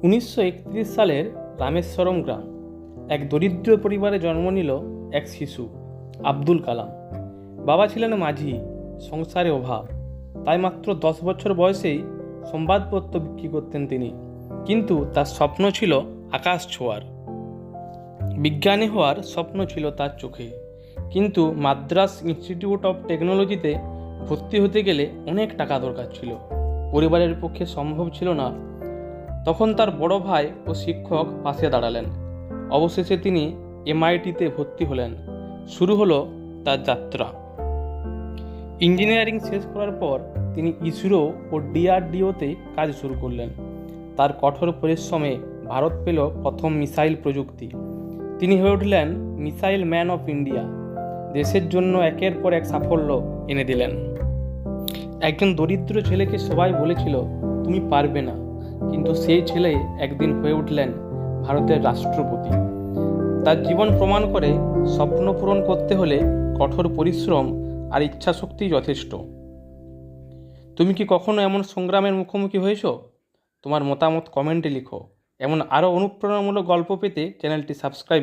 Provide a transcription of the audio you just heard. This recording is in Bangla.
1931 সালের রামেশ্বরম গ্রাম। এক দরিদ্র পরিবারে জন্ম নিল এক শিশু, আব্দুল কালাম। বাবা ছিলেন মাঝি, সংসারে অভাব, তাই মাত্র 10 বছর বয়সেই সংবাদপত্র বিক্রি করতেন তিনি। কিন্তু তার স্বপ্ন ছিল আকাশ ছোঁয়ার। বিজ্ঞানী হওয়ার স্বপ্ন ছিল তার চোখে, কিন্তু মাদ্রাস ইনস্টিটিউট অফ টেকনোলজিতে ভর্তি হতে গেলে অনেক টাকা দরকার ছিল। পরিবারের পক্ষে সম্ভব ছিল না। তখন তার বড় ভাই ও শিক্ষক পাশে দাঁড়ালেন। অবশেষে তিনি MITতে ভর্তি হলেন। শুরু হলো তার যাত্রা। ইঞ্জিনিয়ারিং শেষ করার পর তিনি ইসরো ও DRDOতে কাজ শুরু করলেন। তার কঠোর পরিশ্রমে ভারত পেল প্রথম মিসাইল প্রযুক্তি। তিনি হয়ে উঠলেন মিসাইল ম্যান অফ ইন্ডিয়া। দেশের জন্য একের পর এক সাফল্য এনে দিলেন। একজন দরিদ্র ছেলেকে সবাই বলেছিল, তুমি পারবে না, কিন্তু সেই ছেলে একদিন হয়ে উঠলেন ভারতের রাষ্ট্রপতি। তার জীবন প্রমাণ করে স্বপ্ন পূরণ করতে হলে কঠোর পরিশ্রম আর ইচ্ছাশক্তি যথেষ্ট। তুমি কি কখনো এমন সংগ্রামের মুখোমুখি হয়েছো? তোমার মতামত কমেন্টে লিখো। এমন আরও অনুপ্রেরণামূলক গল্প পেতে চ্যানেলটি সাবস্ক্রাইব